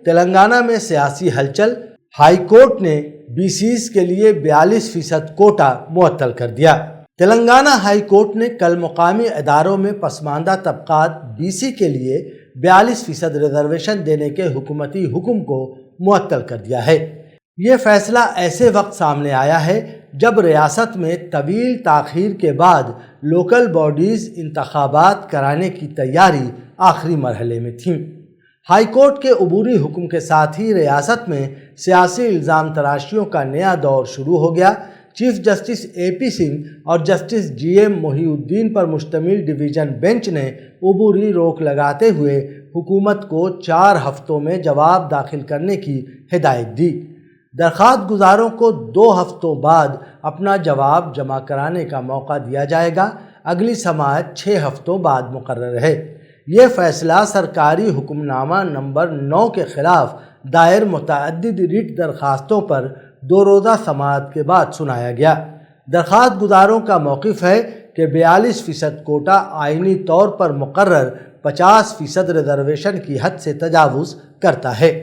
تلنگانہ میں سیاسی ہلچل، ہائی کورٹ نے بی سیز کے لیے 42% کوٹا معطل کر دیا۔ تلنگانہ ہائی کورٹ نے کل مقامی اداروں میں پسماندہ طبقات بی سی کے لیے 42% ریزرویشن دینے کے حکومتی حکم کو معطل کر دیا ہے۔ یہ فیصلہ ایسے وقت سامنے آیا ہے جب ریاست میں طویل تاخیر کے بعد لوکل باڈیز انتخابات کرانے کی تیاری آخری مرحلے میں تھیں۔ ہائی کورٹ کے عبوری حکم کے ساتھ ہی ریاست میں سیاسی الزام تراشیوں کا نیا دور شروع ہو گیا۔ چیف جسٹس اے پی سنگھ اور جسٹس جی ایم محی الدین پر مشتمل ڈویژن بینچ نے عبوری روک لگاتے ہوئے حکومت کو 4 ہفتوں میں جواب داخل کرنے کی ہدایت دی۔ درخواست گزاروں کو 2 ہفتوں بعد اپنا جواب جمع کرانے کا موقع دیا جائے گا۔ اگلی سماعت 6 ہفتوں بعد مقرر ہے۔ یہ فیصلہ سرکاری حکم نامہ نمبر 9 کے خلاف دائر متعدد ریٹ درخواستوں پر 2 روزہ سماعت کے بعد سنایا گیا۔ درخواست گزاروں کا موقف ہے کہ 42% کوٹا آئینی طور پر مقرر 50% ریزرویشن کی حد سے تجاوز کرتا ہے۔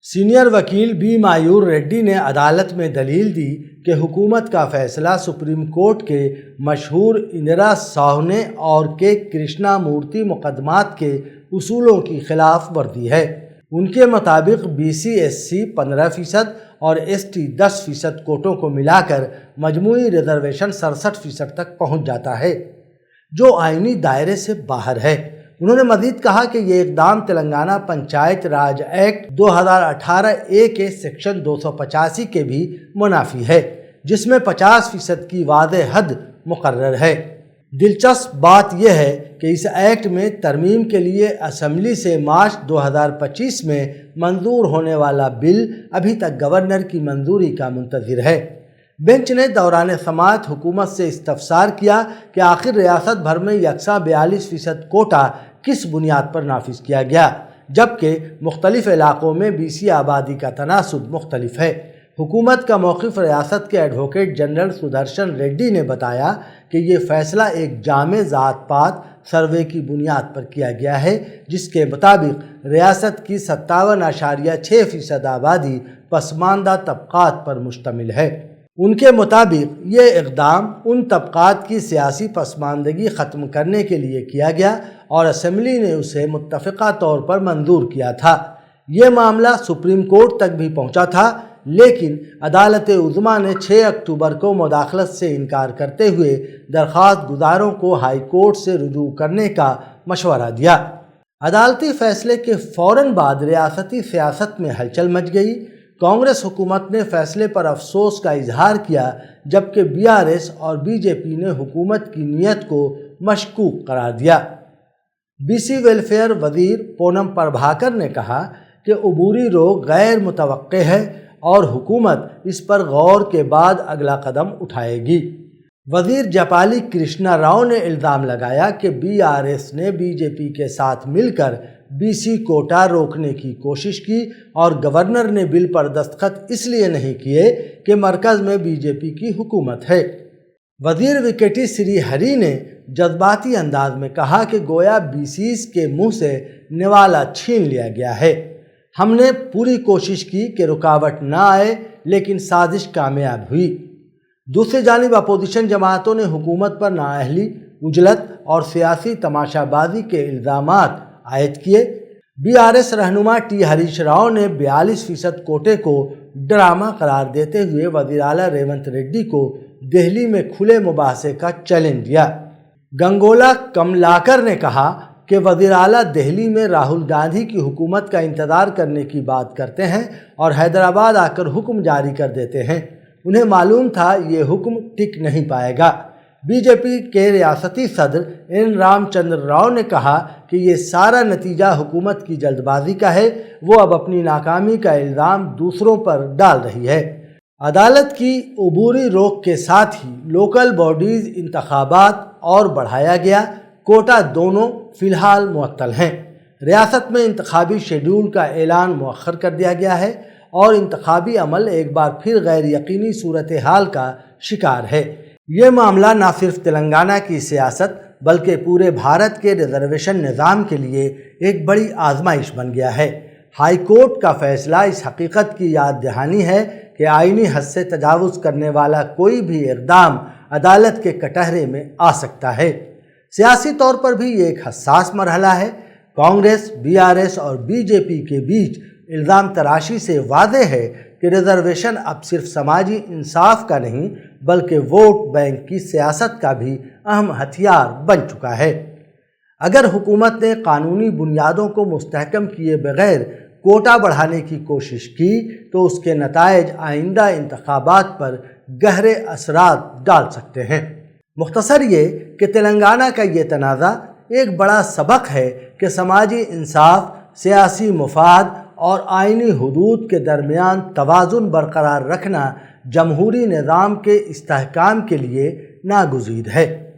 سینئر وکیل بی مایور ریڈی نے عدالت میں دلیل دی کہ حکومت کا فیصلہ سپریم کورٹ کے مشہور اندرا ساہنے اور کے کرشنا مورتی مقدمات کے اصولوں کی خلاف ورزی ہے۔ ان کے مطابق بی سی ایس سی 15% اور ایس ٹی 10% کوٹوں کو ملا کر مجموعی ریزرویشن 67% تک پہنچ جاتا ہے، جو آئینی دائرے سے باہر ہے۔ انہوں نے مزید کہا کہ یہ اقدام تلنگانہ پنچایت راج ایکٹ 2018 کے سیکشن 285 کے بھی منافی ہے، جس میں 50% کی واضح حد مقرر ہے۔ دلچسپ بات یہ ہے کہ اس ایکٹ میں ترمیم کے لیے اسمبلی سے مارچ 2025 میں منظور ہونے والا بل ابھی تک گورنر کی منظوری کا منتظر ہے۔ بینچ نے دوران سماعت حکومت سے استفسار کیا کہ آخر ریاست بھر میں یکساں 42% کوٹا کس بنیاد پر نافذ کیا گیا، جبکہ مختلف علاقوں میں بی سی آبادی کا تناسب مختلف ہے۔ حکومت کا موقف ریاست کے ایڈوکیٹ جنرل سدرشن ریڈی نے بتایا کہ یہ فیصلہ ایک جامع ذات پات سروے کی بنیاد پر کیا گیا ہے، جس کے مطابق ریاست کی 57.6% آبادی پسماندہ طبقات پر مشتمل ہے۔ ان کے مطابق یہ اقدام ان طبقات کی سیاسی پسماندگی ختم کرنے کے لیے کیا گیا اور اسمبلی نے اسے متفقہ طور پر منظور کیا تھا۔ یہ معاملہ سپریم کورٹ تک بھی پہنچا تھا، لیکن عدالت عظمیٰ نے 6 اکتوبر کو مداخلت سے انکار کرتے ہوئے درخواست گزاروں کو ہائی کورٹ سے رجوع کرنے کا مشورہ دیا۔ عدالتی فیصلے کے فوراً بعد ریاستی سیاست میں ہلچل مچ گئی۔ کانگریس حکومت نے فیصلے پر افسوس کا اظہار کیا، جبکہ بی آر ایس اور بی جے پی نے حکومت کی نیت کو مشکوک قرار دیا۔ بی سی ویلفیئر وزیر پونم پربھاکر نے کہا کہ عبوری روک غیر متوقع ہے اور حکومت اس پر غور کے بعد اگلا قدم اٹھائے گی۔ وزیر جپالی کرشنا راؤ نے الزام لگایا کہ بی آر ایس نے بی جے پی کے ساتھ مل کر بی سی کوٹا روکنے کی کوشش کی اور گورنر نے بل پر دستخط اس لیے نہیں کیے کہ مرکز میں بی جے پی کی حکومت ہے۔ وزیر وکیٹی سری ہری نے جذباتی انداز میں کہا کہ گویا بی سیز کے منہ سے نوالا چھین لیا گیا ہے۔ ہم نے پوری کوشش کی کہ رکاوٹ نہ آئے، لیکن سازش کامیاب ہوئی۔ دوسری جانب اپوزیشن جماعتوں نے حکومت پر نااہلی، عجلت اور سیاسی تماشا بازی کے الزامات عائد کیے۔ بی آر ایس رہنما ٹی ہریش راؤ نے 42% کوٹے کو ڈرامہ قرار دیتے ہوئے وزیر اعلیٰ ریونت ریڈی کو دہلی میں کھلے مباحثے کا چیلنج دیا۔ گنگولا کملاکر نے کہا کہ وزیر اعلیٰ دہلی میں راہل گاندھی کی حکومت کا انتظار کرنے کی بات کرتے ہیں اور حیدرآباد آ کر حکم جاری کر دیتے ہیں۔ انہیں معلوم تھا یہ حکم ٹک نہیں پائے گا۔ بی جے پی کے ریاستی صدر این رام چندر راؤ نے کہا کہ یہ سارا نتیجہ حکومت کی جلد بازی کا ہے، وہ اب اپنی ناکامی کا الزام دوسروں پر ڈال رہی ہے۔ عدالت کی عبوری روک کے ساتھ ہی لوکل باڈیز انتخابات اور بڑھایا گیا۔ کوٹا دونوں فی الحال معطل ہیں۔ ریاست میں انتخابی شیڈول کا اعلان مؤخر کر دیا گیا ہے اور انتخابی عمل ایک بار پھر غیر یقینی صورتحال کا شکار ہے۔ یہ معاملہ نہ صرف تلنگانہ کی سیاست بلکہ پورے بھارت کے ریزرویشن نظام کے لیے ایک بڑی آزمائش بن گیا ہے۔ ہائی کورٹ کا فیصلہ اس حقیقت کی یاد دہانی ہے کہ آئینی حد سے تجاوز کرنے والا کوئی بھی اقدام عدالت کے کٹہرے میں آ سکتا ہے۔ سیاسی طور پر بھی یہ ایک حساس مرحلہ ہے۔ کانگریس، BRS اور BJP کے بیچ الزام تراشی سے واضح ہے کہ ریزرویشن اب صرف سماجی انصاف کا نہیں بلکہ ووٹ بینک کی سیاست کا بھی اہم ہتھیار بن چکا ہے۔ اگر حکومت نے قانونی بنیادوں کو مستحکم کیے بغیر کوٹا بڑھانے کی کوشش کی تو اس کے نتائج آئندہ انتخابات پر گہرے اثرات ڈال سکتے ہیں۔ مختصر یہ کہ تلنگانہ کا یہ تنازع ایک بڑا سبق ہے کہ سماجی انصاف، سیاسی مفاد اور آئینی حدود کے درمیان توازن برقرار رکھنا جمہوری نظام کے استحکام کے لیے ناگزیر ہے۔